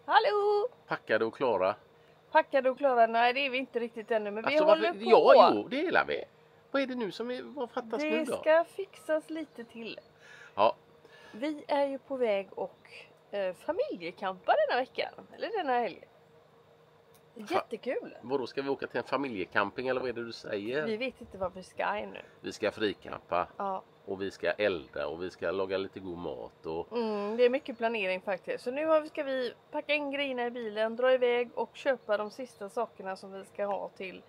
Hallå! Packade och klara. Packade och klara? Nej, det är vi inte riktigt ännu, men vi Alltså, håller på. Ja, jo, det gillar vi. Vad är det nu vad fattas det nu då? Det ska fixas lite till. Ja. Vi är ju på väg och familjekampa denna veckan, eller denna helgen. Jättekul! Vadå, ska vi åka till en familjecamping eller vad är det du säger? Vi vet inte vad vi ska ännu. Vi ska frikampa. Ja. Och vi ska elda och vi ska laga lite god mat. Det är mycket planering faktiskt. Så nu ska vi packa in grejerna i bilen, dra iväg och köpa de sista sakerna som vi ska ha till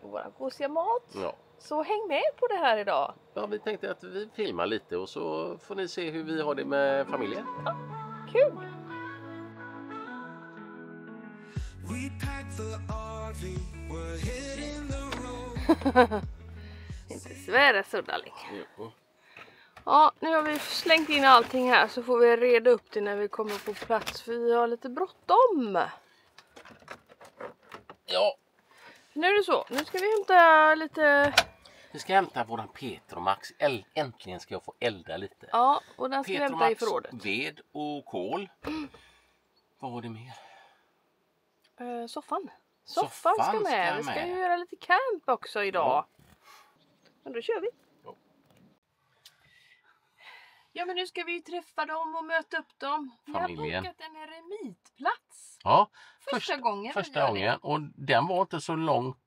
vår gosiga mat. Ja. Så häng med på det här idag. Ja, vi tänkte att vi filmar lite och så får ni se hur vi har det med familjen. Ja, kul! Inte svära så, darling. Jo. Ja, nu har vi slängt in allting här så får vi reda upp det när vi kommer på plats, för vi har lite bråttom. Ja. Nu är det så, nu ska vi hämta lite... Vi ska hämta våran Peter och Max. Äntligen ska jag få elda lite. Ja, och den ska vi Peter och hämta i Max, förrådet. ved och kol. Vad var det mer? Soffan. Soffan ska med. Vi ska ju göra lite camp också idag. Ja. Men då kör vi. Ja, men nu ska vi ju träffa dem och möta upp dem. Familjen. Vi har bokat en eremitplats. Ja, Första gången. Första gången. Och den var inte så långt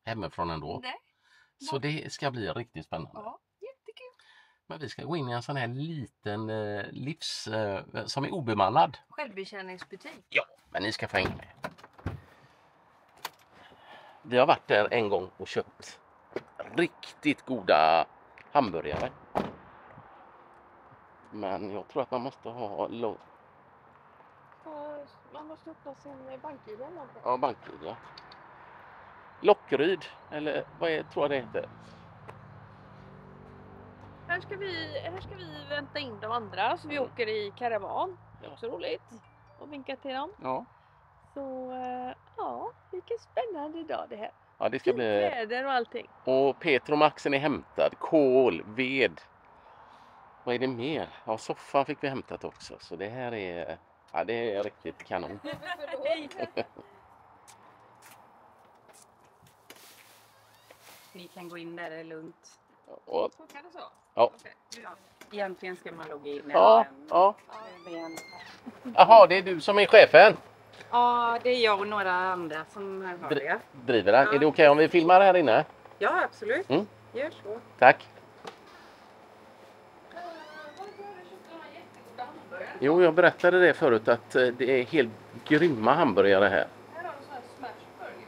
hemifrån ändå. Nej. Så det ska bli riktigt spännande. Ja, jättekul. Men vi ska gå in i en sån här liten som är obemannad. Självbetjäningsbutik. Ja, men ni ska få hänga med. Vi har varit där en gång och köpt riktigt goda hamburgare. Men jag tror att man måste ha Man måste öppna sin bank-id eller någonting. Ja, bank-id, ja. Lockryd, eller tror jag det heter. Här ska vi vänta in de andra så vi åker i karavan. Det är också roligt. Och vinka till dem. Ja. Så ja, vilken spännande dag det här. Ja, det ska bli... väder och allting. Och Peter och Maxen är hämtad. Kol, ved. Vad är det mer? Ja, soffan fick vi hämtat också. Så det här är... Ja, det är riktigt kanon. Ni kan gå in där, det är lugnt. Och, Funkar det så? ja. Okay. Ja. Egentligen ska man logga in. Ja, ja. Men... Jaha, det är du som är chefen. Ja, det är jag och några andra som har det. Driver den. Är det okej om vi filmar här inne? Ja, absolut. Mm. Gör så. Tack. Jo, jag berättade det förut att det är helt grymma hamburgare här. Här har du sån här smash burger.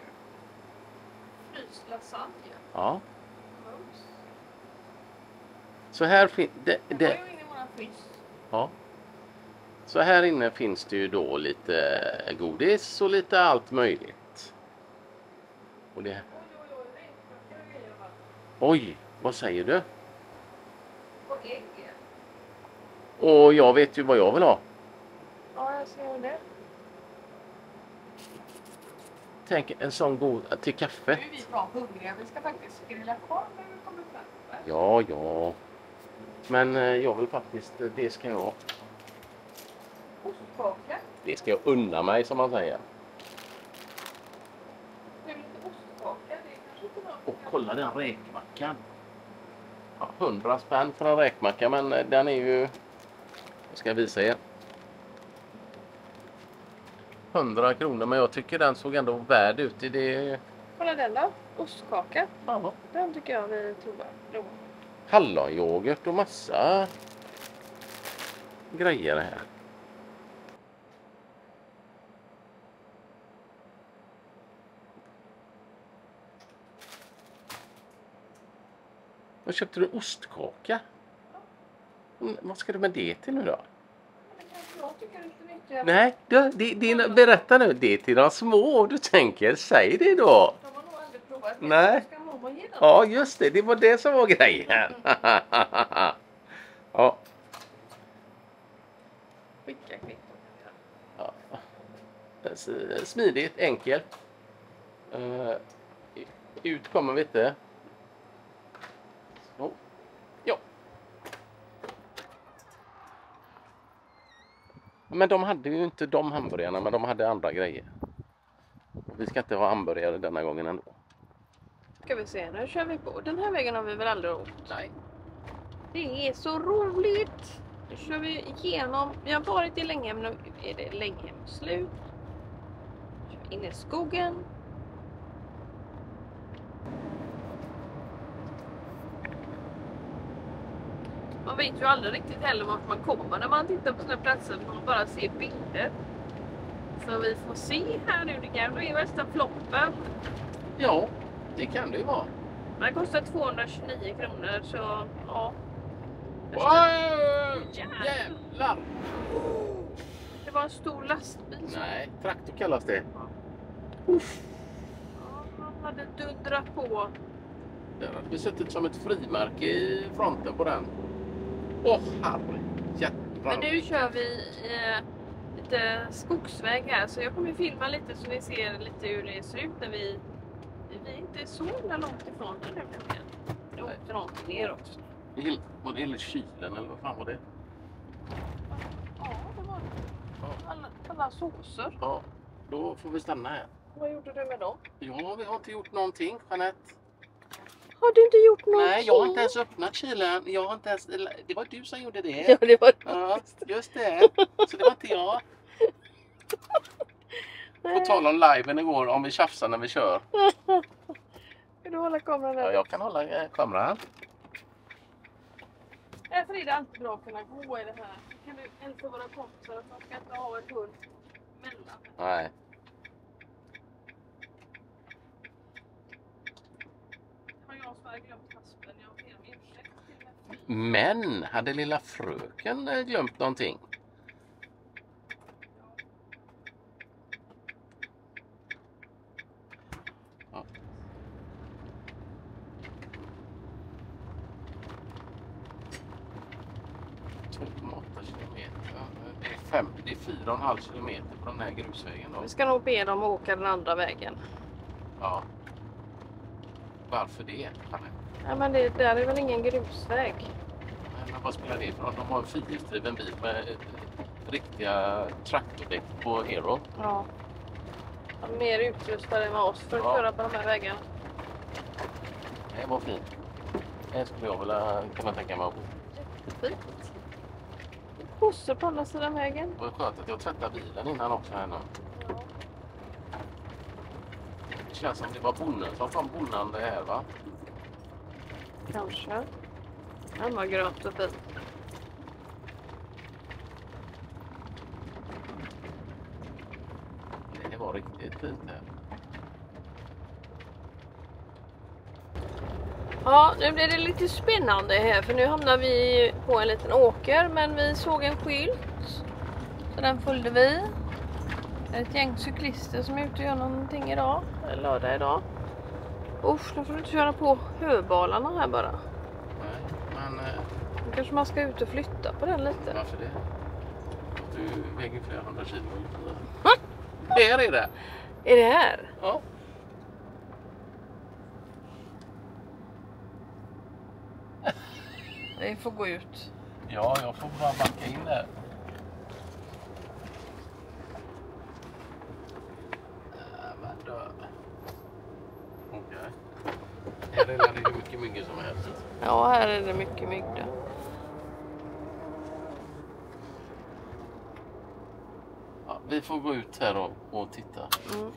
Fryst lasagne. Ja. Så här finns det. Var ju inne i våran frys. Ja. Så här inne finns det ju då lite godis och lite allt möjligt. Och det... Oj, vad säger du? Och ägg. Och jag vet ju vad jag vill ha. Ja, jag ser det. Tänk en sån god till kaffe. Nu är vi bra hungriga. Vi ska faktiskt grilla korv när vi kommer fram. Ja, ja. Men jag vill faktiskt, det ska jag... Ostkaka. Det ska jag unna mig som man säger. Det är lite ostkaka. Det är kanske inte något. Och kolla den räkmackan. Ja, 100 spänn för en räkmacka, men den är ju... Jag ska visa er. 100 kronor, men jag tycker den såg ändå värd ut i det. Kolla den då. Ostkaka. Ja. Den tycker jag vi provar. Hallonyoghurt och massa grejer här. Vad köpte du? Ostkaka? Vad ska du med det till nu då? Jag tycker inte mycket. Nej, berätta nu. Det är till de små du tänker. Säg det då. De har nog aldrig provat. Nej. Ska mamma ge dem? Ja, just det. Det var det som var grejen. Ja. Skicka kvitton. Ja. Smidigt, enkelt. Ut kommer vi inte. Så. Ja. Men de hade ju inte de hamburgarna, men de hade andra grejer. Vi ska inte ha hamburgare denna gången ändå. Ska vi se, nu kör vi på. Den här vägen har vi väl aldrig åkt? Nej. Det är så roligt! Nu kör vi igenom. Vi har varit i Länghem, nu är det Länghem slut. Kör in i skogen. Man vet ju aldrig riktigt heller vart man kommer när man tittar på sådana platser. Man bara ser bilder. Så vi får se här nu, det kanske är värsta floppen. Ja, det kan det ju vara. Den kostar 229 kronor så ja. Wow! Jävlar! Det var en stor lastbil. Nej, traktor kallas det. Ja, han hade dundrat på. Där hade vi suttit som ett frimärke i fronten på den. Åh, herre jävlar. Men nu kör vi lite skogsväg här så jag kommer filma lite så ni ser lite hur det ser ut när vi är inte så långt ifrån den nu nämligen. Nu åkte någonting neråt. Var det kylen eller vad fan var det? Ja, det var alla såser. Ja, då får vi stanna här. Vad gjorde du med dem? Ja, vi har inte gjort någonting, Jeanette. Har du inte gjort någonting? Nej, jag har inte ens öppnat kylen. Jag har inte ens... Det var du som gjorde det. Ja, det var Ja, just det. Så det var inte jag. På tal om liven igår, om vi tjafsar när vi kör. Kan du hålla kameran där? Ja, jag kan hålla kameran. Därför är det alltid bra att kunna gå i det här. Kan du hälsa våra kompisar att man ska inte ha ett hund mellan. Nej. Har jag så glömt haspen? Jag ber om ursäkt till mig. Men hade lilla fröken glömt någonting? Ja. Det är 4,5 kilometer på den här grusvägen då. Vi ska nog be dem åka den andra vägen. Ja. Varför det? Nej, men det där är väl ingen grusväg? Men vad spelar det för roll? De har en fyrhjulsdriven bil med riktiga traktordäck på Hero. Ja. De är mer utrustade med oss för att köra på de här vägarna. Det var fint. Det skulle jag vilja kunna tänka mig att bo. Jättefint. Kossor på andra sidan vägen. Det var skönt att jag tvättade bilen innan också här nu. Ja. Det känns som det var bonden som fann bonden det här, va? Kanske. Den var grönt och fint. Det var riktigt fint här. Ja, nu blir det lite spännande här för nu hamnar vi på en liten åker men vi såg en skylt. Så den följde vi. Ett gäng cyklister som är ute och gör någonting idag, eller lördag idag. Usch, nu får du inte köra på höbalarna här bara. Nej, men... Nu kanske man ska ut och flytta på den lite. Varför det? Du väger flera 100 kilo. Där är det! Är det här? Ja. Vi får gå ut. Ja, jag får bara backa in där. Men då... Okej. Här är det hur mycket myggor som helst. Ja, här är det mycket mygg. Ja, vi får gå ut här och titta. Mm.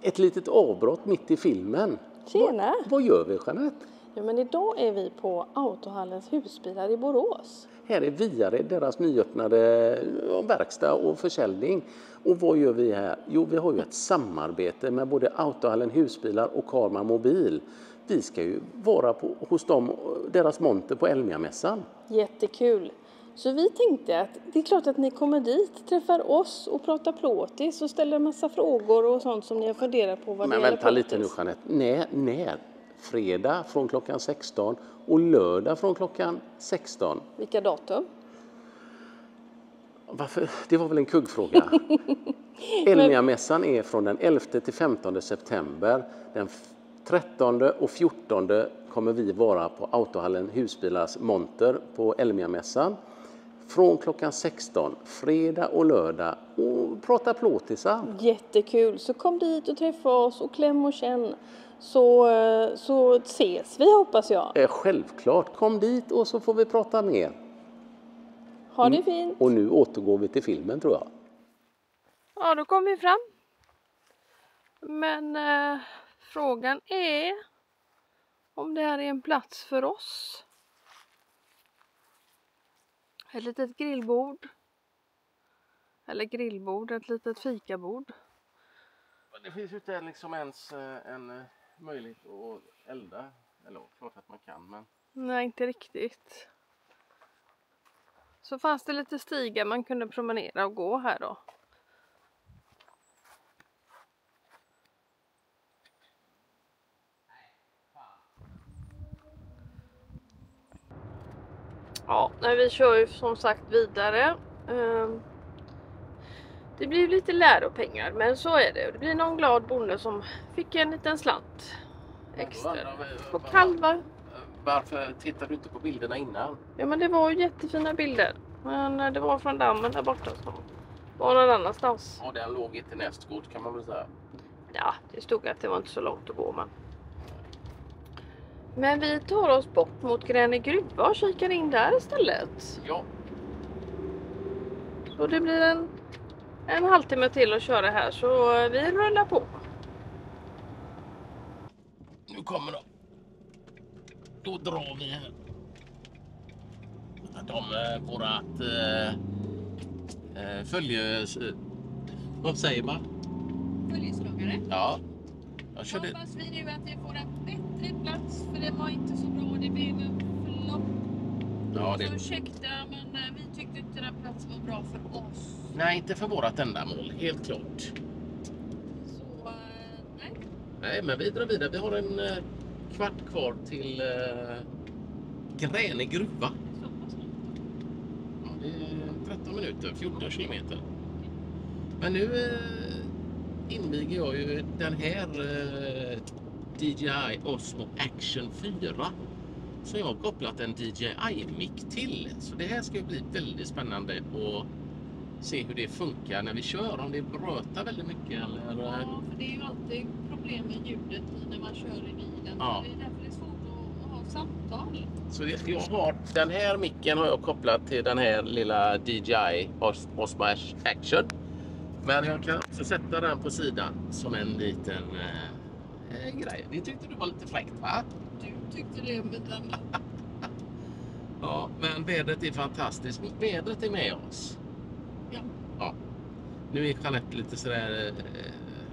Ett litet avbrott mitt i filmen. Tjena! Vad gör vi, Jeanette? Ja, men idag är vi på Autohallens husbilar i Borås. Här är Viared, deras nyöppnade verkstad och försäljning. Och vad gör vi här? Jo, vi har ju ett samarbete med både Autohallen husbilar och Karma Mobil. Vi ska ju vara hos dem, deras monter på Elmia-mässan. Jättekul! Så vi tänkte att det är klart att ni kommer dit, träffar oss och pratar plåtis och ställer en massa frågor och sånt som ni har funderat på vad det Men gäller vänta lite nu, plåtis. Jeanette. När? Fredag från klockan 16 och lördag från klockan 16. Vilka datum? Varför? Det var väl en kuggfråga. Elmia-mässan är från den 11 till 15 september. Den 13 och 14 kommer vi vara på Autohallen husbilars monter på Elmia-mässan. från klockan 16, fredag och lördag och prata plåtisar. Jättekul, så kom dit och träffa oss och kläm och känn. Så ses vi, hoppas jag. Självklart, kom dit och så får vi prata mer. Ha det fint. Och nu återgår vi till filmen, tror jag. Ja, då kom vi fram. Men frågan är om det här är en plats för oss. Ett litet grillbord. Eller grillbord, ett litet fikabord. Det finns ju inte liksom ens en möjlighet att elda. Eller klart att man kan, men... Nej, inte riktigt. Så fanns det lite stigar man kunde promenera och gå här då. Ja, vi kör ju som sagt vidare. Det blir lite läropengar, men så är det. Det blir någon glad bonde som fick en liten slant extra på kalvar. Varför tittar du inte på bilderna innan? Ja, men det var ju jättefina bilder. Men det var från dammen där borta som var någon annanstans. Och den låg inte nästgård, kan man väl säga. Ja, det stod att det var inte så långt att gå, men vi tar oss bort mot Gränne gruva och kikar in där istället. Ja. Så det blir en halvtimme till att köra här, så vi rullar på. Nu kommer de. Då drar vi här. Vårat vad säger man? Följeslagare. Ja. Jag körde... Hoppas vi nu att vi får en bättre plats, för det var inte så bra. Det blev en flopp. Ja, Så ursäkta, men vi tyckte inte den platsen var bra för oss. Nej, inte för vårat ändamål, helt klart. Så, nej. Nej, men vi drar vidare. Vi har en kvart kvar till Gränne gruva. Ja, det är 13 minuter, 14 kilometer. Men nu inviger jag ju den här DJI Osmo Action 4 som jag har kopplat en DJI-mic till. Så det här ska bli väldigt spännande att se hur det funkar när vi kör, om det brötar väldigt mycket eller... Ja, för det är ju alltid problem med ljudet när man kör i bilen. Ja. Det är därför det är svårt att ha samtal. Så jag har den här micken har jag kopplat till den här lilla DJI Osmo Action. Men jag kan också sätta den på sidan som en liten grej. Det tyckte du var lite fräckt, va? Du tyckte det med den. Ja, men vädret är fantastiskt. Vädret är med oss. Ja. Nu är Jeanette lite sådär,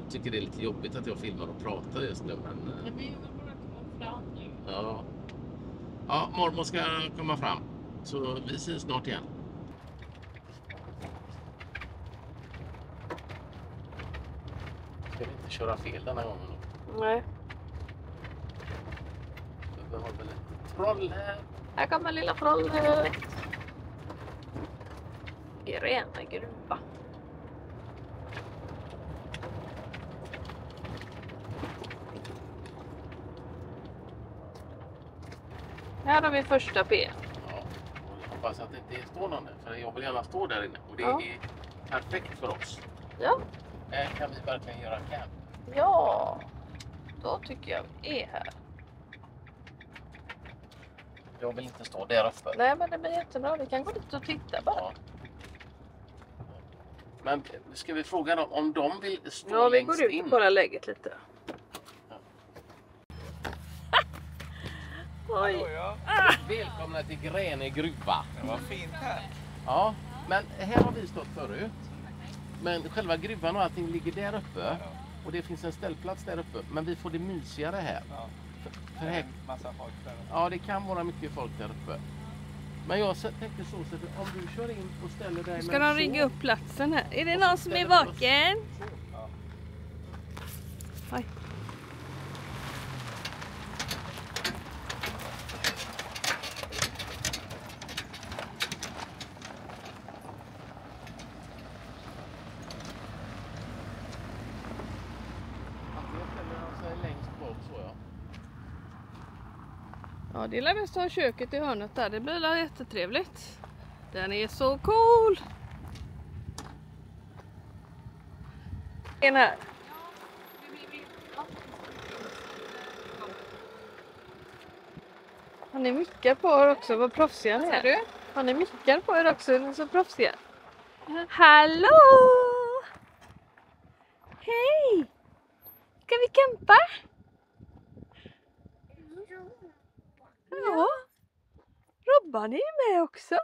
tycker det är lite jobbigt att jag filmar och pratar just nu. Men vi är väl bara komma fram nu. Ja, mormor ska komma fram. Så vi ses snart igen. Ska vi inte köra fel den här gången? Nej. Vi har väl ett troll här. Här kommer lilla trollet. Gränne gruva. Här har vi första P. Ja, och jag hoppas att det inte står någon där, för jag vill gärna stå där inne. Och det Ja. är perfekt för oss. Ja. Här kan vi verkligen göra camp. Ja. Då tycker jag vi är här. Jag vill inte stå där uppe. Nej, men det blir jättebra. Vi kan gå dit och titta bara. Ja. Men ska vi fråga dem om de vill stå Ja, vi längst går ut in? och kollar läget lite. Ja. Oj. Välkomna till Gränne gruva. Det var fint här. Ja, men här har vi stått förut. Men själva gruvan och allting ligger där uppe. Och det finns en ställplats där uppe. Men vi får det mysigare här. Ja. För här, Massa folk där. ja, det kan vara mycket folk där uppe. Men jag tänkte så, att om du kör in och ställer dig... Ska de rigga upp platsen här? Är det någon som är vaken? Ja. Oj. Antingen ställer de sig längst bak så, ja. Ja, det är väl bäst att ha köket i hörnet där. Det blir jättetrevligt. Den är så cool. En här. Har ni mickar på er också? Vad proffsiga ni är. Har ni mickar på er också? Ni är så proffsiga. Hallå! Hej! Ska vi campa? Ja. Robban är ju med också.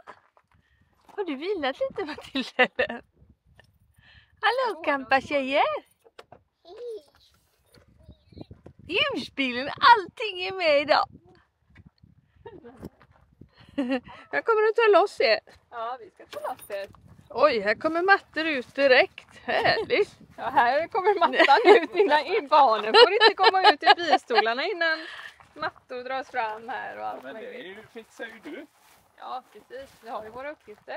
Har du vilat lite, Matilda? Eller? Hallå campa-tjejer! Ljusbilen, allting är med idag. Jag kommer att ta loss er. Ja, vi ska ta loss er. Oj, här kommer mattor ut direkt. Härligt. Ja, här kommer mattan ut innan barnen får inte komma ut i bilstolarna innan mattor dras fram här och allt Men det möjligt. fixar ju du. Ja, precis. Vi har ju våra uppgifter.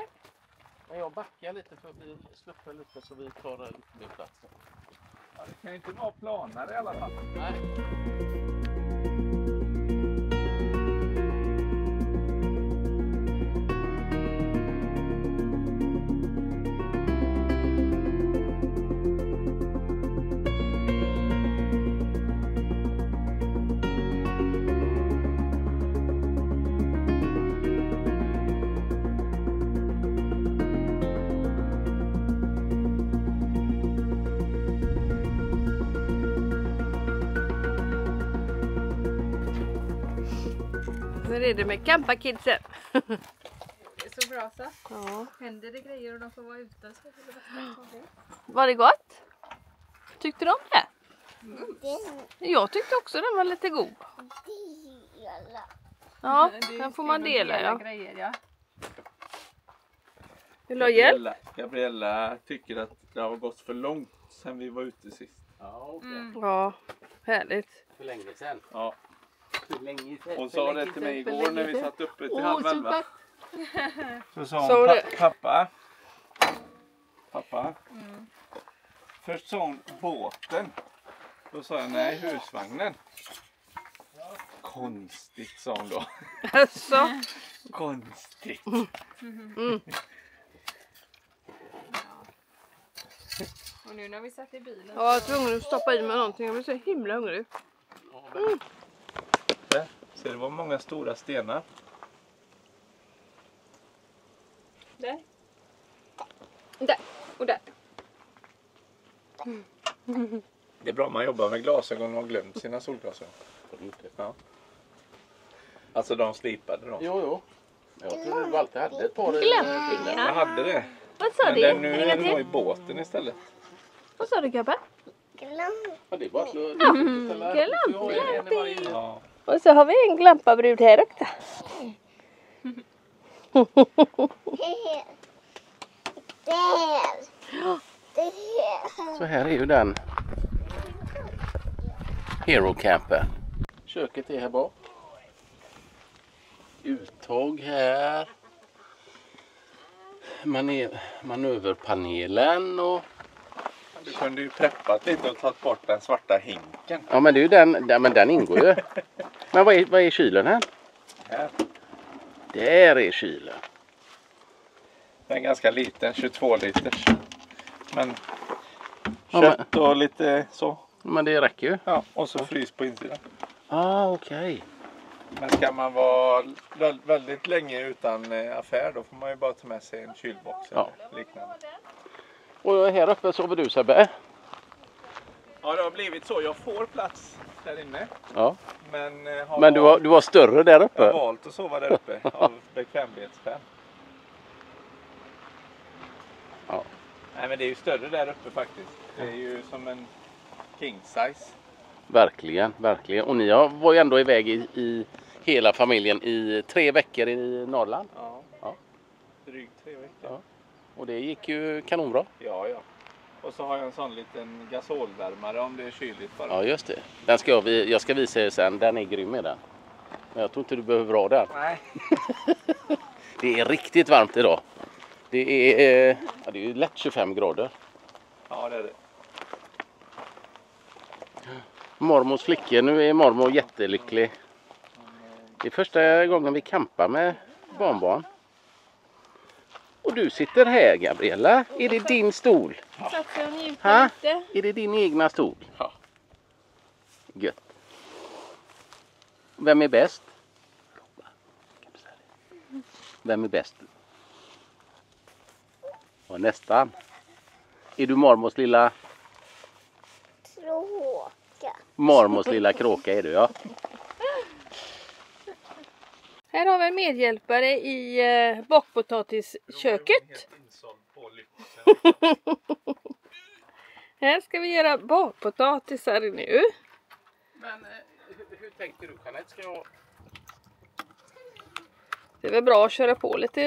Jag backar lite för att vi släpper lite så vi tar lite plats. Ja, det kan ju inte vara planare i alla fall. Nej. Hur är det med campa-kidsen? Det är så bra så. Ja. Händer det grejer och de får vara ute så är det bästa. Var det gott? Tyckte du om det? Jag tyckte också den var lite god. Ja, den får man dela, ja. Grejer, ja. Vill du ha hjälp? Gabriella tycker att det har gått för långt sedan vi var ute sist. Ja, okej. Ja, härligt. För länge sedan. Ja. För länge sedan. Hon sa det till mig igår när vi satt uppe till halv 11. Så sa Sa hon, det? pappa. Först sa hon båten. Då sa jag nej, husvagnen. Konstigt, sa hon då. Alltså. Konstigt. Och nu när vi satt i bilen. Jag var tvungen att stoppa i mig någonting. Jag blir så himla hungrig. Så det var många stora stenar. Där. Där. Och där. Det är bra man jobbar med glasögon och har glömt sina solglasögon. Ja. Alltså de slipade då. Jo. Jag tror du alltid hade ett par. Glampingar. Jag hade det. Vad sa Men du? nu är det nog i båten istället. Vad sa du, Gabbe? Ja, det är bara att slå. Glamping. Ja. Och så har vi en glampabrud här också. Så här är ju den Hero Camper. Köket är här bak. Uttag här. Manöverpanelen och... Du kunde ju preppat lite och tagit bort den svarta hinken. Ja, men det är ju den ingår ju. Men vad är kylen här? Här. Där är kylen. Den är ganska liten, 22 liters. Men Ja, kött och lite så. Men det räcker ju. Ja, och så frys på insidan. Okej. Men ska man vara väldigt länge utan affär då får man ju bara ta med sig en kylbox eller liknande. Och här uppe sover du, Sebbe? Ja, det har blivit så. Jag får plats där inne. Ja. Men, Men du har större där uppe? Jag har valt att sova där uppe av bekvämlighetsskäl. Ja. Nej, men det är ju större där uppe faktiskt. Det är ju som en king size. Verkligen. Och ni var ju ändå iväg i hela familjen i 3 veckor i Norrland. Ja. Drygt 3 veckor. Ja. Och det gick ju kanonbra. Ja. Och så har jag en sån liten gasolvärmare om det är kyligt bara. Ja, just det. Jag ska visa er sen. Den är grym med den. Men jag tror inte du behöver ha den. Nej. Det är riktigt varmt idag. Det är ju lätt 25 grader. Ja, det är det. Mormors flickor, nu är mormor jättelycklig. Det är första gången vi campar med barnbarn. Och du sitter här, Gabriella. Är det din stol? Satt jag och Ha? njuter lite. Är det din egna stol? Ja. Gött. Vem är bäst? Vem är bäst? Ja, nästan. Är du mormors lilla... Kråka. Mormors lilla kråka är du, ja. Här har vi en medhjälpare i bakpotatisköket. Här ska vi göra bakpotatisar nu. Men hur tänker du, Jeanette? Ska jag... Det är väl bra att köra på lite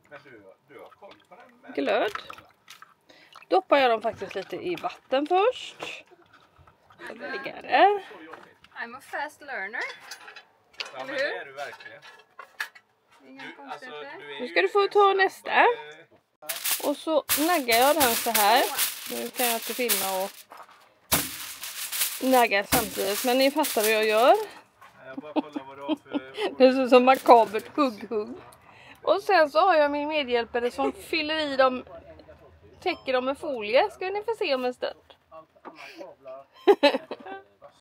Men du har koll på den. glöd. Doppar jag dem faktiskt lite i vatten först. Så det ligger där. I'm a fast learner. Ja, men det är du verkligen. Inga Alltså, konstigheter. Nu ska du få ta nästa. Och så naggar jag den så här. Nu kan jag inte filma och nagga samtidigt. Men ni fattar vad jag gör. Jag bara kollar vad du har för... Det är så som makabert hugg. Och sen så har jag min medhjälpare som fyller i dem. Täcker dem med folie. Ska ni få se om en stund.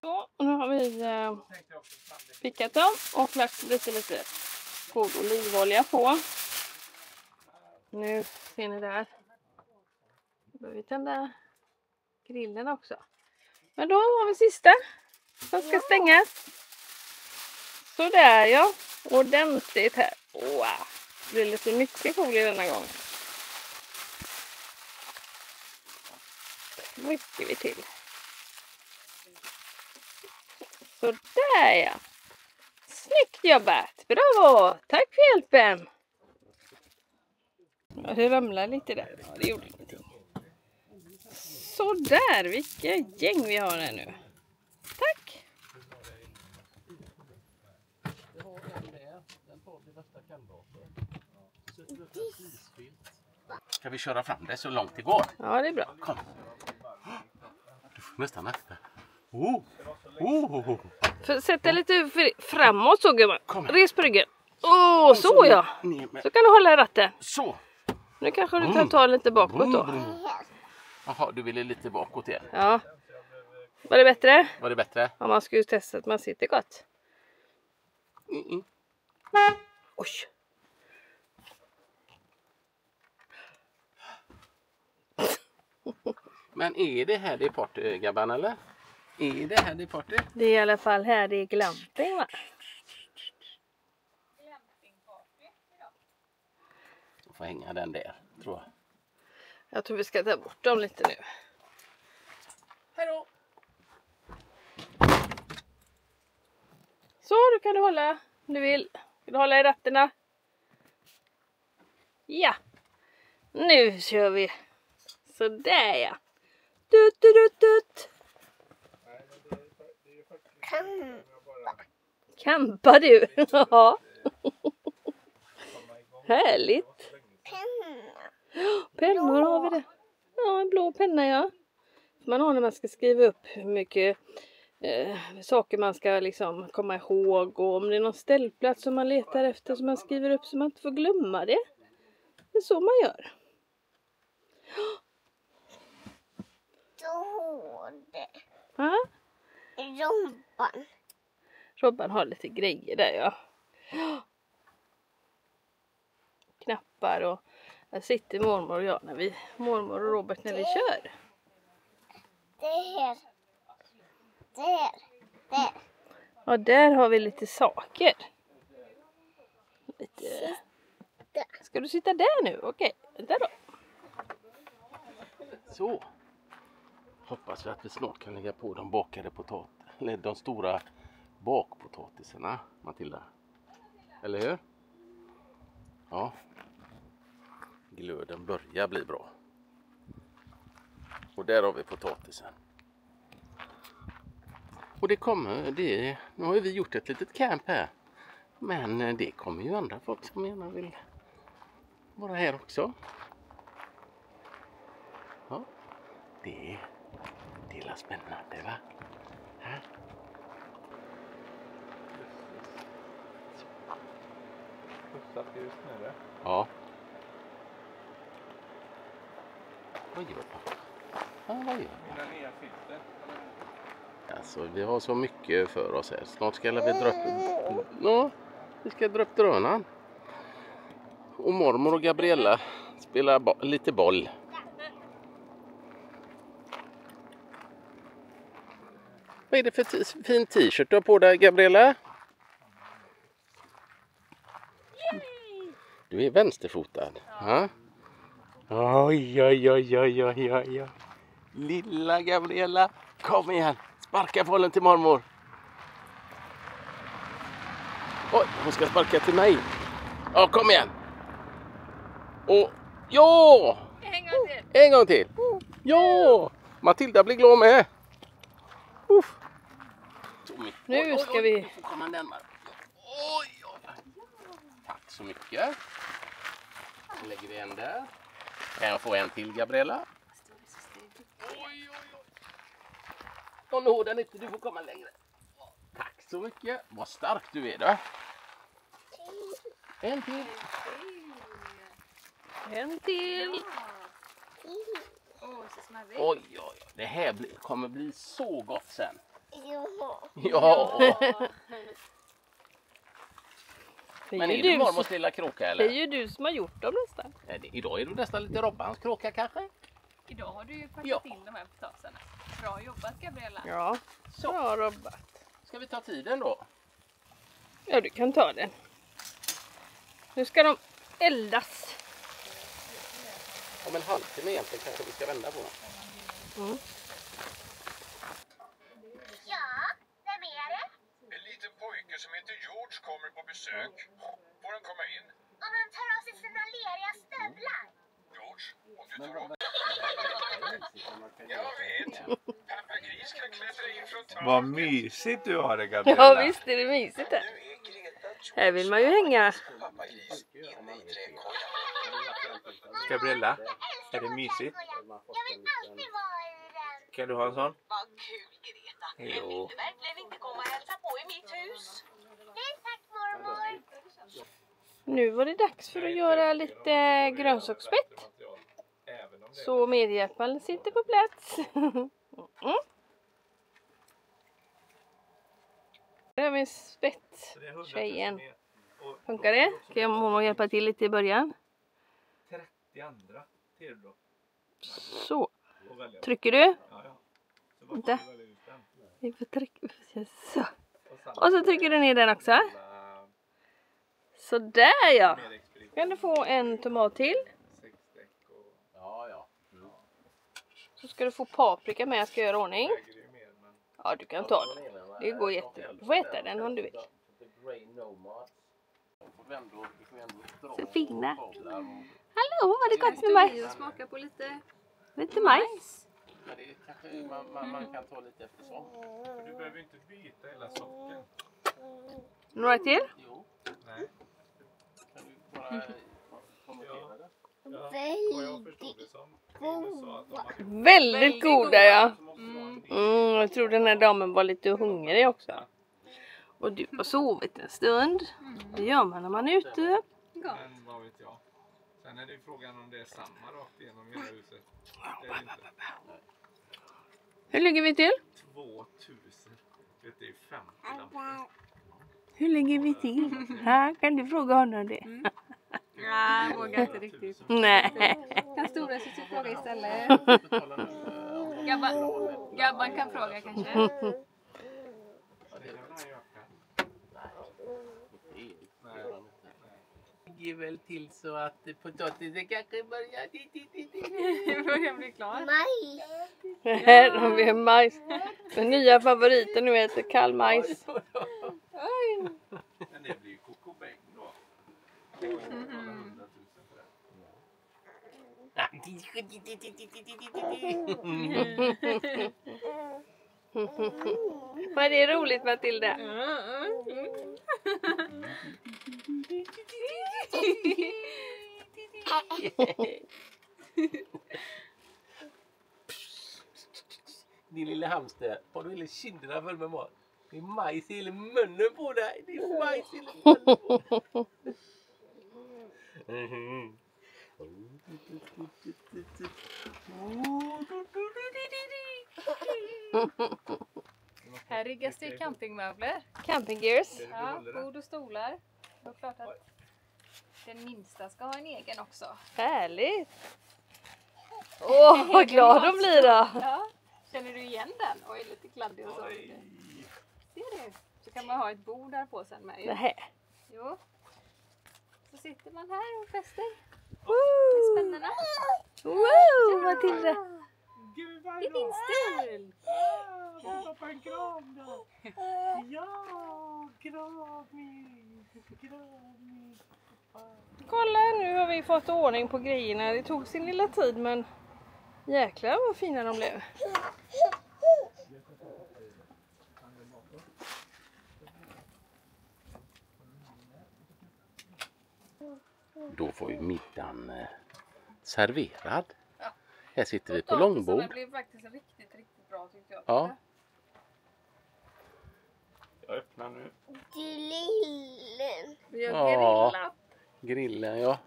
Så, nu har vi pickat dem och lagt lite god olivolja på. Nu ser ni där. Nu behöver vi tända grillen också. Men då har vi sista som ska stängas. Så där ja, ordentligt här. Wow. Det blir lite mycket folie denna gången. Mycket vi till. Så där ja. Snyggt jobbat. Bravo. Tack för hjälpen. Ja, det ramlar lite där. Ja, det gjorde ingenting. Så där. Vilka gäng vi har här nu. Tack. Ska vi köra fram det så långt det går? Ja, det är bra. Kom. Du får nästan efter. Sätt dig lite framåt så gumman. Kom. Res på ryggen. Så ja. Så kan du hålla i ratten. Så. Nu kanske du kan ta lite bakåt då. Jaha, du ville lite bakåt igen. Ja. Var det bättre? Var det bättre? Ja, man ska ju testa att man sitter gott. Oj. Men är det här det party, Gabban, eller? Är det här det party? Det är i alla fall här det är glamping, va? Jag får hänga den där, tror jag. Jag tror vi ska ta bort dem lite nu. Hej då! Så, då kan du hålla om du vill. Vill du hålla i ratterna? Ja. Nu kör vi. Så där ja. Dut, dut, dut, dut. Kampar du? Ja. Härligt. Pennor har vi det. Ja, en blå penna, ja. Man har när man ska skriva upp hur mycket saker man ska liksom komma ihåg. Och om det är någon ställplats som man letar efter som man skriver upp så man inte får glömma det. Det är så man gör. Ja. Rompan. Robban har lite grejer där, ja. Knappar och där sitter mormor och jag mormor och Robert när vi kör. Där. Där. Ja, där har vi lite saker. Lite. Ska du sitta där nu? Okej, vänta då. Så. Hoppas vi att vi snart kan lägga på de bakade eller de stora bakpotatisarna, Matilda. Eller hur? Ja. Glöden börjar bli bra. Och där har vi potatisen. Och nu har vi gjort ett litet camp här. Men det kommer ju andra folk som gärna vill vara här också. Ja, det är spännande, va? Här. Pussat just nu det. Ja. Vad gör pappa? Ja, vad gör Mina nya filter. Alltså, vi har så mycket för oss här. Snart ska vi dra upp... Ja, vi ska dra upp drönaren. Och mormor och Gabriella spelar lite boll. Vad är det för fin t-shirt du har på dig, Gabriella? Du är vänsterfotad. Ja. Oj, oj, oj, oj, oj, oj. Lilla Gabriella, kom igen. Sparka bollen till mormor. Oj, hon ska sparka till mig. Ja, kom igen. Och ja! En gång till. Ja! Matilda blir glad med. Uff. Nu ska vi... Du får komma närmare. Oj, oj. Tack så mycket. Så lägger vi en där. Kan jag få en till, Gabriella? Oj, oj, oj. Och nå den inte, du får komma längre. Tack så mycket. Vad stark du är då. En till. En till. Oj, oj, oj. Det här kommer bli så gott sen. Ja. Ja. Det Men är är ju det du mormors som- lilla kråka det är eller? ju du som har gjort dem nästan. Idag är du nästan lite Robbans kråka kanske? Idag har du ju packat Ja. in de här potatisarna. Bra jobbat Gabriella. Ja, Så. bra robbat. Ska vi ta tiden då? Ja, du kan ta den. Nu ska de eldas. Om en halvtimme egentligen kanske vi ska vända på den. Ja, vem är det? En liten pojke som heter George kommer på besök. Får han komma in? Om han tar av sig sina leriga stövlar. George, om du tar av... Jag vet. Pappa Gris kan klättra in från taket. Vad mysigt du har det, Gabriella. Ja, visst är det mysigt här. Nu är Greta Här vill man ju hänga. pappa Gris inne i trädgården. Gabriella, är det mysigt? Jag vill alltid vara i den. Kan du ha en sån? Vad kul, Greta. Jo. Vill du verkligen inte komma och hälsa på i mitt hus? Nej tack mormor. Nu var det dags för att göra lite grönsaksspett. Så medhjälparen sitter på plats. Där har vi spett. Tjejen. Funkar det? Ska jag mormor hjälpa till lite i början? 30 andra teardropp. Så. Och välja. Trycker du? Ja, ja. Så bara Vänta. får du välja ut den. Vi får trycka. Så. samma Och så trycker du ner den också. jävla Så där ja. mer expedition. Kan du få en tomat till. 6 däck och Ja, ja. Så ska du få paprika med. Jag ska göra ordning. väger ju mer, men Ja, du kan ta den. Det går jättebra. Du får äta den om du vill. Så fina. Hallå, var det gott med majs? Smaka på lite. Lite majs. Men det kanske man kan ta lite eftersom. för du behöver inte byta hela socken. Några till? Jo, Nej. kan du bara kommentera det? Ja, vad jag förstod det som. Linus sa att de hade Väldigt goda ja. så måste du ha en Jag tror den här damen var lite hungrig också. Och du har sovit en stund. Det gör man när man är ute. Men vad vet jag. Sen är det ju frågan om det är samma rakt igenom hela huset. Det är det inte. Hur ligger vi till? 2000. Det är ju 50 lampor. Hur ligger vi till? Här kan du fråga honom det. Nej, jag vågar inte riktigt. Nej. Kan stora syster fråga istället? Gabban kan fråga kanske. Ja, det kan han göra. Ligger väl till så att potatisen kanske börjar... Det börjar bli klar. Majs. Här har vi majs. Den nya favoriten nu heter kall majs. Men det blir ju kokobäng då. Det går inte att betala 100 000 för det. Vad är det roligt Matilda? Din lilla hamster, har du hela kinderna full med mat? Det är majs i hela munnen på dig. Det är majs i hela munnen på dig. Här riggas det campingmöbler. Campinggears. Ja, bord och stolar. Det är klart att den minsta ska ha en egen också. Härligt! Åh, vad glad de blir då! Ja, känner du igen den? Oj, lite kladdig och så. Ser du? Så kan man ha ett bord där på sen med. Nähä. Jo. Så sitter man här och fäster med spännena. Wow, Matilda! Gud vad Det är din stil! Får pappa en kram då? Ja, kramig! Kramig! Kolla, nu har vi fått ordning på grejerna. Det tog sin lilla tid, men jäklar vad fina de blev. Då får ju middagen serverad. Ja. Här sitter vi på Potatisarna långbord. blev faktiskt riktigt bra tyckte jag. Ja. Jag öppnar nu. Grillen. Vi har Ja. grillat. Grillen, ja.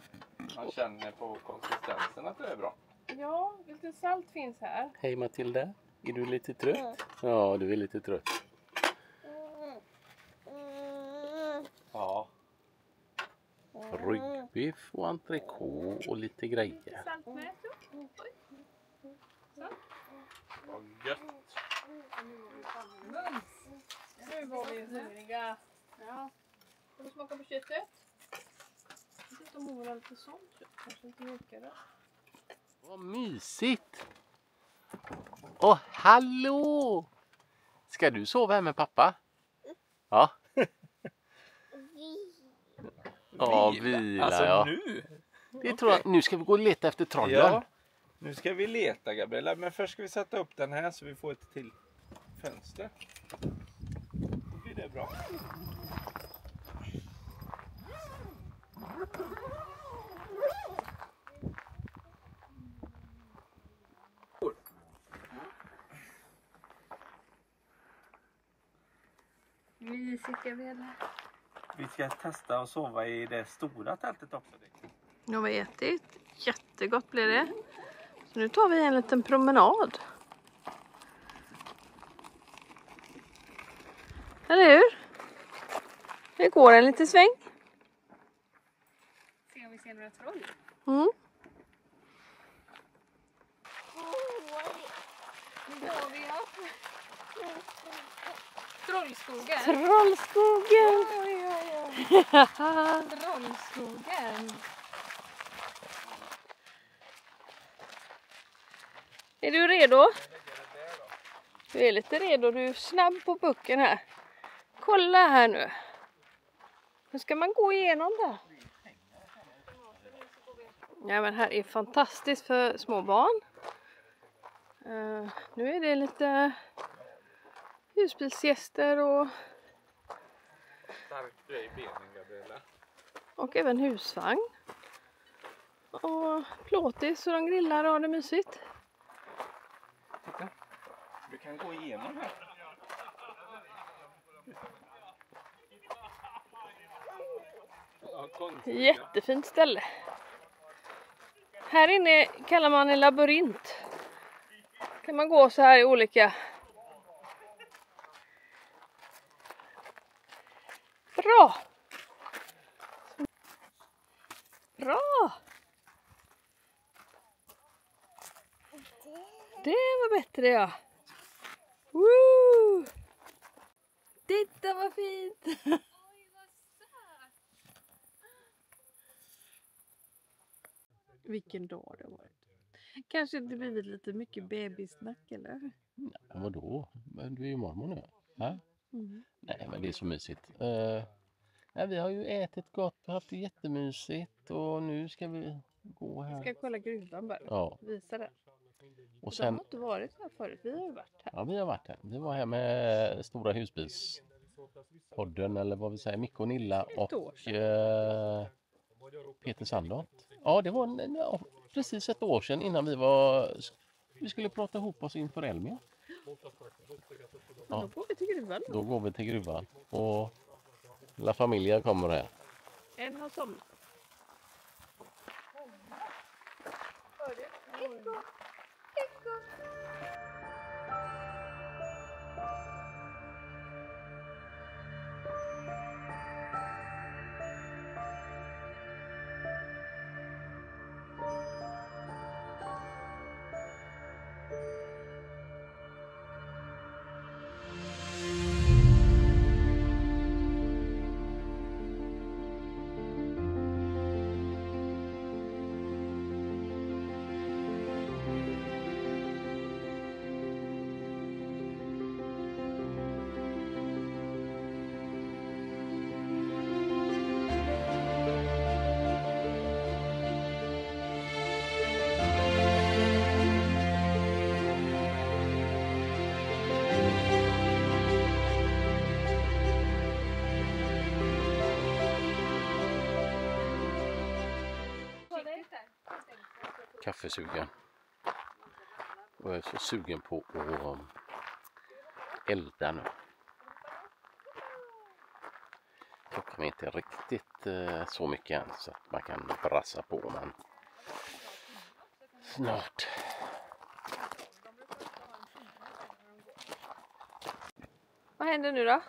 Man känner på konsistensen att det är bra. Ja, lite salt finns här. Hej Matilda, är du lite trött? Ja, du är lite trött. Ja. Ryggbiff och entrecote och lite grejer. Salt med. Vad gött. Nu var vi hungriga. Ja. Ska vi smaka på köttet? Jag vet inte om hon vill ha lite sånt kött. Kanske inte mjukare. Vad mysigt! Åh, hallå! Ska du sova här med pappa? Ja. Ja, vila, Alltså ja. nu? Det tror jag. Nu ska vi gå och leta efter trollen. Ja. Nu ska vi leta, Gabriella, men först ska vi sätta upp den här så vi får ett till fönster. Då blir det bra. Mysigt Gabriella. Vi ska testa att sova i det stora tältet också. Nu har vi ätit. Jättegott blir det. Så nu tar vi en liten promenad. Eller hur? Det går en liten sväng. Se om vi ser några troll. Mm. Nu går vi upp. Trollskogen. Trollskogen! Oj, oj, oj. Trollskogen. Är du redo? Du är lite redo, du är snabb på pucken här. Kolla här nu. Nu ska man gå igenom där. Ja, men här är fantastiskt för små barn. Nu är det lite husbilsgäster och Stark du är i benen, Gabriella. och även husvagn. Och plåtis och de grillar och har det mysigt. Du kan gå igenom här. Ja, konstigt. Jättefint ställe. Här inne kallar man en labyrint. Kan man gå så här i olika. Bra! Bra! Det var bättre, ja. Woo! Titta vad fint! Vilken dag det har varit. Kanske det blivit lite mycket bebissnack eller? Ja, vadå? Men du är ju mormor nu. Ja? Mm. Nej, men det är så mysigt. Ja, vi har ju ätit gott och haft det jättemysigt och nu ska vi gå här. Ska jag kolla gruvan bara? Ja, Visa den. och De sen, har inte varit här förut, vi har ju varit här. ja, vi har varit här. Vi var här med Stora husbilspodden eller vad vi säger, Micke och Nilla och år Peter Sandholt. Ja, det var precis ett år sedan innan vi skulle prata ihop oss inför Elmia. Ja. Då går vi till gruvan. Då går vi till gruvan och La Familia kommer här. En har somnat. Kaffesugen. Och jag är så sugen på att elda nu. Klockan är inte riktigt så mycket än så att man kan brassa på, men snart. Vad händer nu då?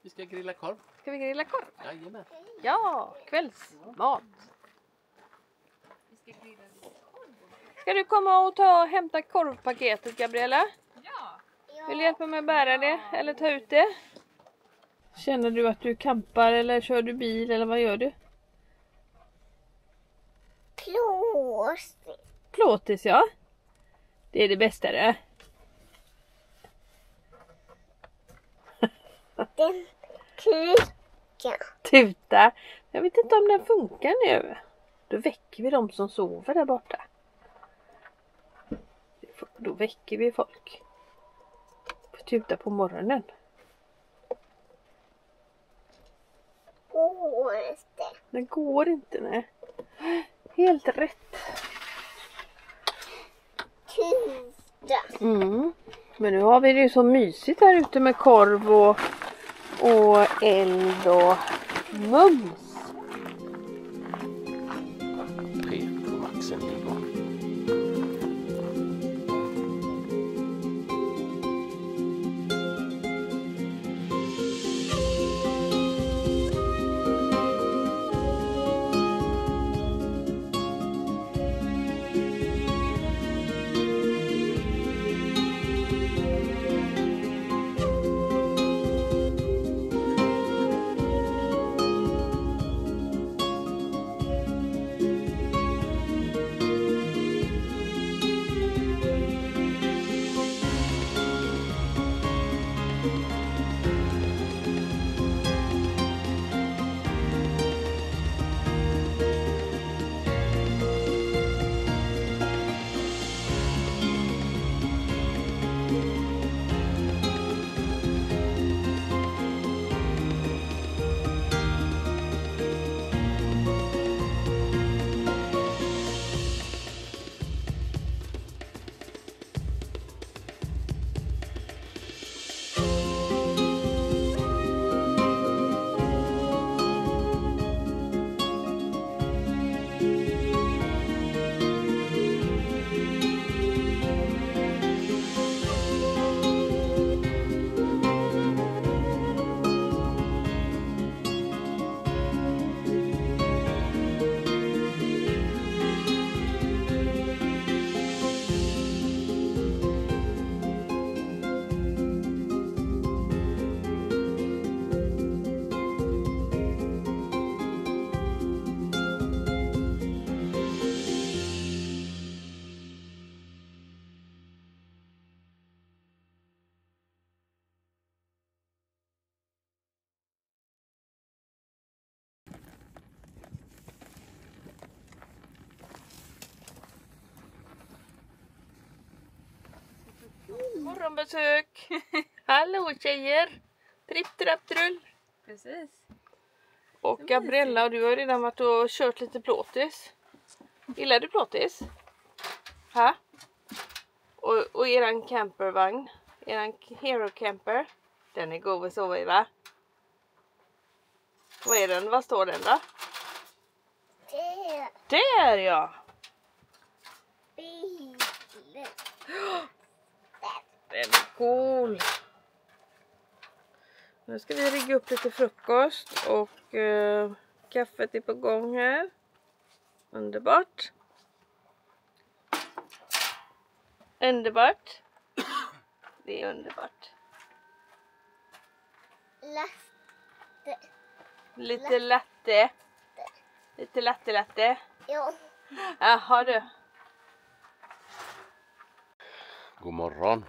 Vi ska grilla korv. Ska vi grilla korv? Jajamän. Ja, kvällsmat. Ska du komma och hämta korvpaketet, Gabriella? Ja. Vill du hjälpa mig att bära det eller ta ut det? Känner du att du campar eller kör du bil eller vad gör du? Plåtis, ja. Det är det bästa det. Den tuta. Tuta. Jag vet inte om den funkar nu. Då väcker vi dem som sover där borta. Då väcker vi folk. Får tuta på morgonen. Går inte. Det går inte, nej. Helt rätt. Tuta. Men nu har vi det ju så mysigt här ute med korv och eld och mums. 3 på maxen igång. Morgonbesök. Hallå tjejer. Tripp, trapp, trull. Precis. Och Gabriella, och du har redan varit och kört lite plåtis. Gillar du plåtis? Ha? Och eran campervagn. Eran Hero Camper. Den är god att sova i, va? Vad är den? Vad står den då? Det. Där, ja. Bil. Den är cool. Nu ska vi rigga upp lite frukost och kaffet är på gång här. Underbart. Underbart. Det är underbart. Latte. Lite latte. Lite latte. Ja. Jaha du. God morgon.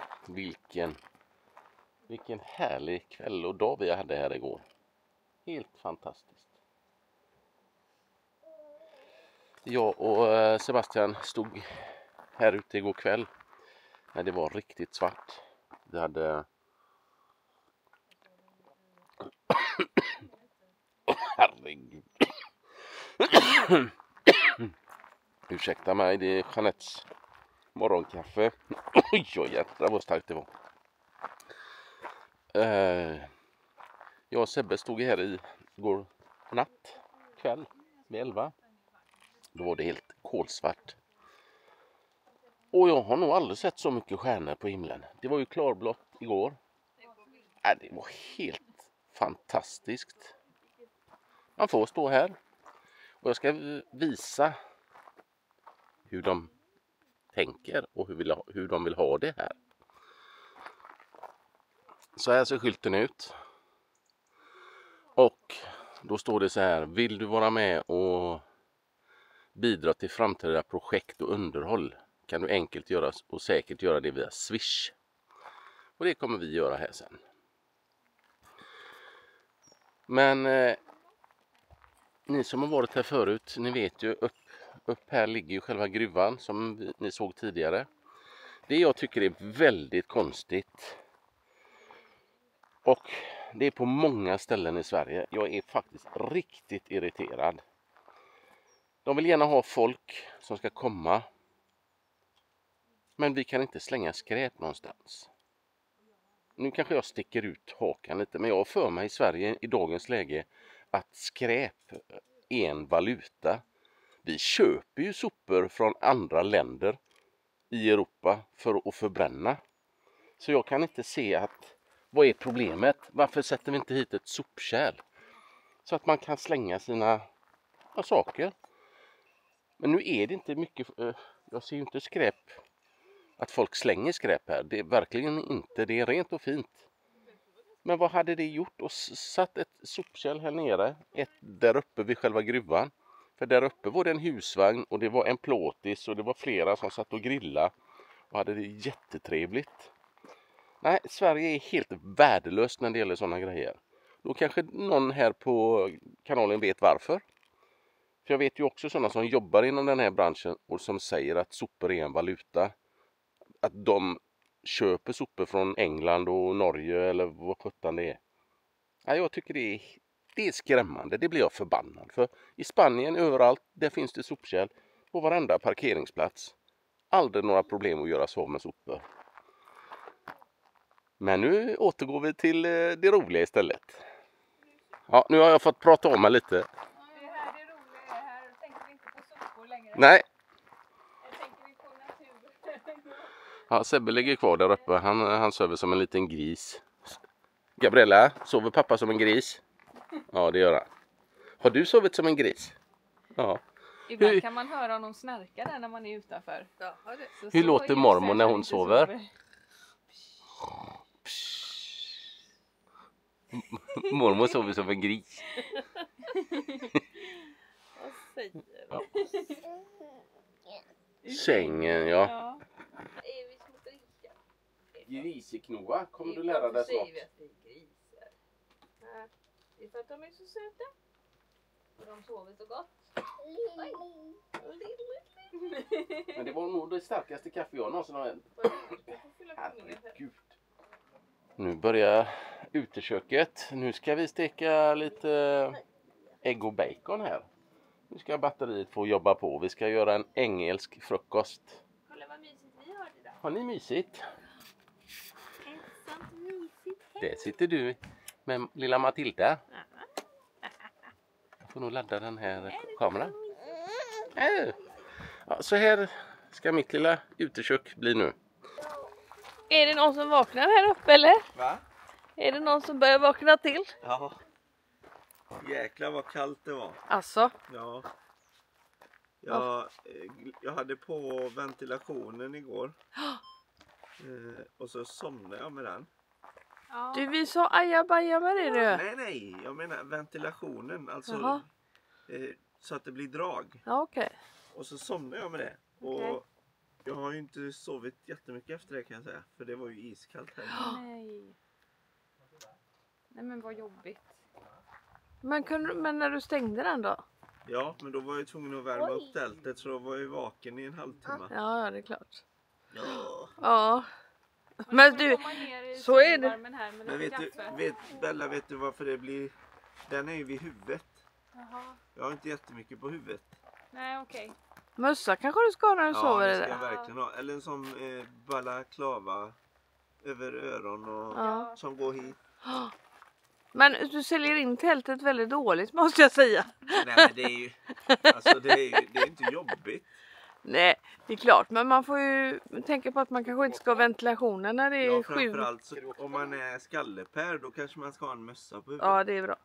Vilken härlig kväll och dag vi hade här igår. Helt fantastiskt. Jag och Sebastian stod här ute igår kväll när det var riktigt svart. Vi hade herregud. Ursäkta mig, det är Jeanettes morgonkaffe. Oj, jävlar vad starkt det var. Jag och Sebbe stod här igår kväll vid 11. Då var det helt kolsvart. Och jag har nog aldrig sett så mycket stjärnor på himlen. Det var ju klarblått igår. Det var helt fantastiskt. Man får stå här. Och jag ska visa hur de tänker och hur de vill ha det här. Så här ser skylten ut. Och då står det så här: vill du vara med och bidra till framtida projekt och underhåll kan du enkelt göra och säkert göra det via Swish. Och det kommer vi göra här sen. Men ni som har varit här förut, ni vet ju upp här ligger ju själva gruvan som ni såg tidigare. Det jag tycker är väldigt konstigt, och det är på många ställen i Sverige. Jag är faktiskt riktigt irriterad. De vill gärna ha folk som ska komma, men vi kan inte slänga skräp någonstans. Nu kanske jag sticker ut hakan lite, men jag har för mig i Sverige i dagens läge att skräp är en valuta. Vi köper ju sopor från andra länder i Europa för att förbränna. Så jag kan inte se att, vad är problemet? Varför sätter vi inte hit ett sopkärl? Så att man kan slänga sina saker. Men nu är det inte mycket, jag ser ju inte skräp, att folk slänger skräp här. Det är verkligen inte, det är rent och fint. Men vad hade det gjort? Och satt ett sopkärl här nere, ett där uppe vid själva gruvan. För där uppe var det en husvagn och det var en plåtis och det var flera som satt och grillade och hade det jättetrevligt. Nej, Sverige är helt värdelöst när det gäller sådana grejer. Då kanske någon här på kanalen vet varför. För jag vet ju också sådana som jobbar inom den här branschen och som säger att sopor är en valuta. Att de köper sopor från England och Norge eller vad sjutton det är. Ja, jag tycker det är skrämmande. Det blir jag förbannad för. I Spanien överallt, där finns det sopkärl på varenda parkeringsplats. Aldrig några problem att göra så med sopor. Men nu återgår vi till det roliga istället. Ja, nu har jag fått prata om mig lite. Det här det roliga är, här tänker vi inte på sopor längre. Nej. Här tänker vi på natur. Ja, Sebbe ligger kvar där uppe. Han sover som en liten gris. Gabriella, sover pappa som en gris? Ja, det gör han. Har du sovit som en gris? Ja. Ibland kan man höra honom snarka där när man är utanför. Hur låter mormor när hon sover? Mormor sover som en gris. Vad säger du? Ja. Sängen, ja. Är vi små grisar? Griseknoa, kommer du lära dig snart? Det är för att de är så söta. Och de sover så gott. Men det var nog det starkaste kaffe jag någonsin har ätit. Herregud. Nu börjar uteköket. Nu ska vi steka lite ägg och bacon här. Nu ska batteriet få jobba på. Vi ska göra en engelsk frukost. Kolla vad mysigt vi har idag. Har ni mysigt? Ett sånt mysigt hem. Där sitter du med lilla Matilda. Jag får nog ladda den här kameran. Ja, så här ska mitt lilla utekök bli nu. Är det någon som vaknar här uppe eller? Va? Är det någon som börjar vakna till? Ja. Jäklar vad kallt det var. Alltså, Ja. Jag hade på ventilationen igår. Och så somnade jag med den. Ja. du vi sa ajabaja med det du. Nej, jag menar ventilationen. Alltså Jaha. så att det blir drag. Ja, okej. Och så somnade jag med det. Okej. Och jag har ju inte sovit jättemycket efter det kan jag säga. För det var ju iskallt här. Nej. Nej men vad jobbigt. Men när du stängde den då? Ja, men då var jag tvungen att värma upp tältet. Så då var jag ju vaken i en halvtimme. Ja, det är klart. Ja. Ja. Man Men får du, komma ner i så är det. solvärmen här med Men lite kaffe. Bella, vet du varför det blir? Den är ju vid huvudet. Jaha. Jag har inte jättemycket på huvudet. Nej okej. Mössa kanske du ska ha när du sover det i ska det. jag verkligen ha. Eller en sån balaklava över öron och Ja. som går hit. Men du säljer in tältet väldigt dåligt måste jag säga. Nej men det är ju, alltså det är inte jobbigt. Nej, det är klart. Men man får ju tänka på att man kanske inte ska ha ventilationen när det är Ja, 7. framförallt så, om man är skallepär då kanske man ska ha en mössa på huvudet. Ja, det är bra.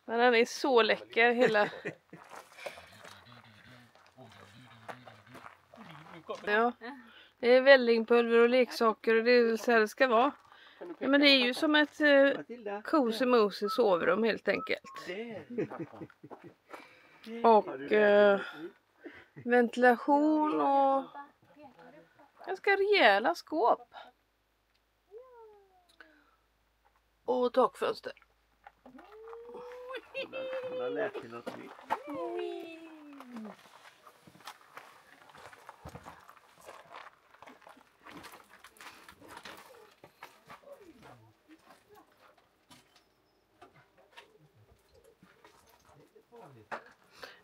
Men den är så läcker hela. Ja. Det är vällingpulver och leksaker och det är så här det ska vara. Ja, men det är ju som ett cozy mosey sovrum helt enkelt. Och ventilation och ganska rejäla skåp. Och takfönster. Hon har lärt sig något nytt.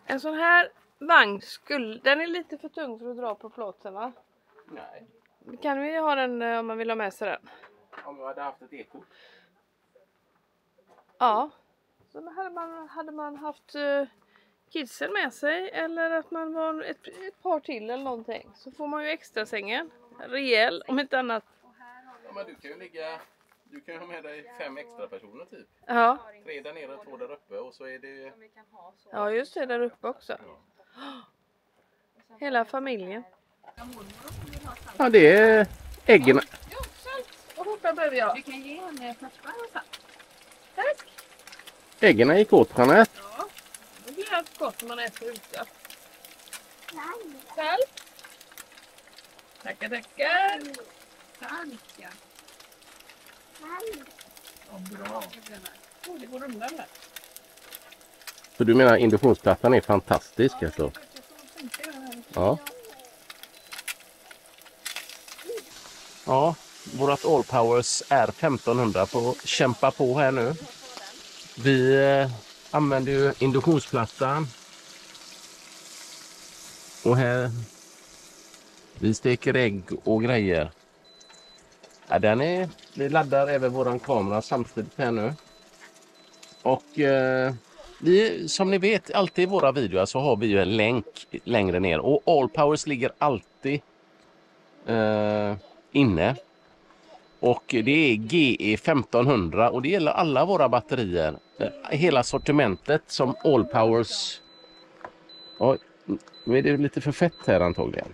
En sån här vagn den är lite för tung för att dra på plåten va? Nej, Kan vi ha den om man vill ha med sig den? om jag hade haft ett eko. Ja. Så då hade man haft kidsen med sig eller att man var ett par till eller någonting. Så får man ju extra sängen. Rejäl om inte annat. Ja, men du kan ju ha med dig 5 extra personer typ. Ja. 3 där nere och 2 där uppe och så är det... Ja just det, där uppe också. Hela familjen. Ja, det är äggen. Och skjorta behöver jag. Du kan ge henne flaskor och så. Äggen gick åt Jeanette. Ja. Det blir allt gott när man äter ute. Salt. Tackar. Tack. Bra. Det går undan där. Så du menar induktionsplattan är fantastisk alltså? Ja. Ja, vårat Allpowers R1500 får kämpa på här nu. Vi använder ju induktionsplattan. Och här vi steker ägg och grejer. Ja, vi laddar även våran kamera samtidigt här nu. Och som ni vet, alltid i våra videor så har vi ju en länk längre ner. Och Allpowers ligger alltid inne. Och det är GE 1500 och det gäller alla våra batterier. Hela sortimentet som Allpowers. Oj, nu är det lite för fett här antagligen.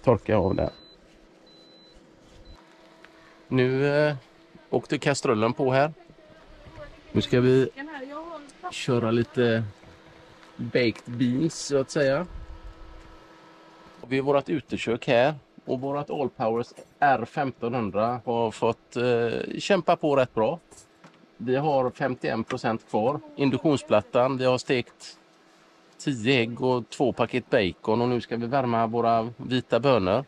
Torka av det. Nu åkte kastrullen på här. Nu ska vi köra lite baked beans så att säga. Vi har vårt utekök här och vårt Allpowers R1500 har fått kämpa på rätt bra. Vi har 51% kvar. Induktionsplattan, vi har stekt 10 ägg och 2 paket bacon och nu ska vi värma våra vita bönor.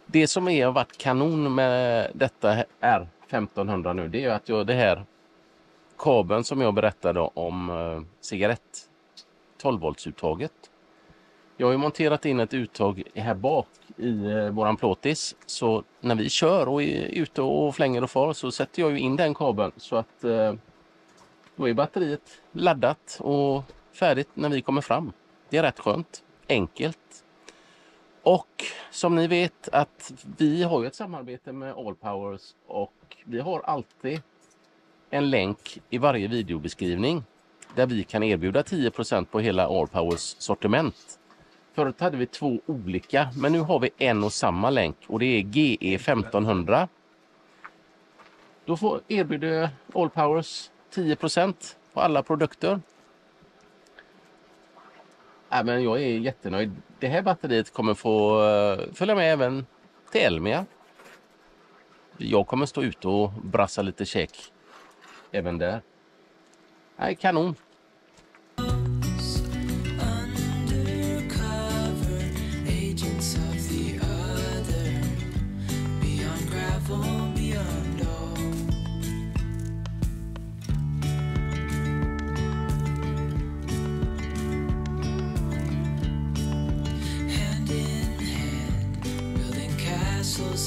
Det som har varit kanon med detta R1500 nu, det är att det här kabeln som jag berättade om cigarett 12-voltsuttaget. Jag har ju monterat in ett uttag här bak i våran plåtis, så när vi kör och är ute och flänger och far så sätter jag ju in den kabeln så att då är batteriet laddat och färdigt när vi kommer fram. Det är rätt skönt, enkelt. Och som ni vet att vi har ju ett samarbete med Allpowers och vi har alltid en länk i varje videobeskrivning där vi kan erbjuda 10% på hela Allpowers sortiment. Förut hade vi 2 olika, men nu har vi en och samma länk och det är GE 1500. Då erbjuder Allpowers 10% på alla produkter. Men jag är jättenöjd. Det här batteriet kommer få följa med även till Elmia. Jag kommer stå ute och brassa lite käk även där. Nej, kanon.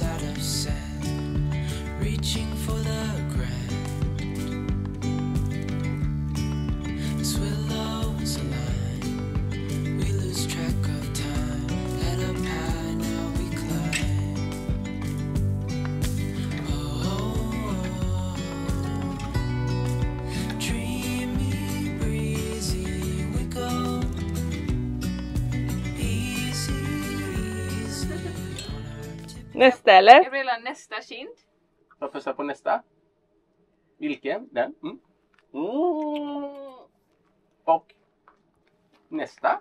Out of sand, reaching for the ground. As willows align, we lose track of time. Head up high, now we climb. Oh, dreamy, breezy, we go. Easy, easy. Nästa eller? Gabriella, nästa kind. Jag får på nästa. Vilken? Den. Och nästa.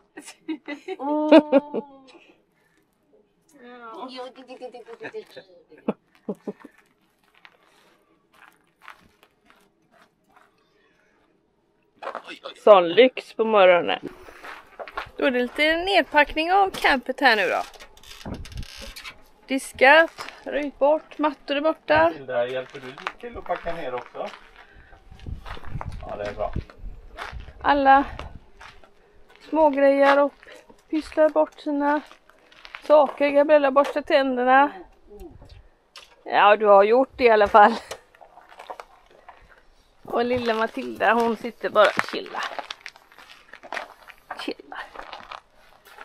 Sån lyx på morgonen. Då är det lite nedpackning av campet här nu då. Diskat, röjt bort, mattor är borta. Där hjälper du till att packa ner också. Ja, det är bra. Alla smågrejer och pysslar bort sina saker. Gabriella borstar tänderna. Ja, du har gjort det i alla fall. Och lilla Matilda, hon sitter bara och chillar.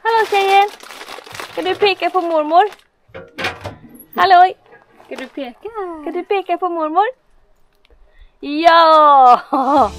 Hallå tjejen! Ska du peka på mormor? Halloj! Ska du peka på mormor? Ja!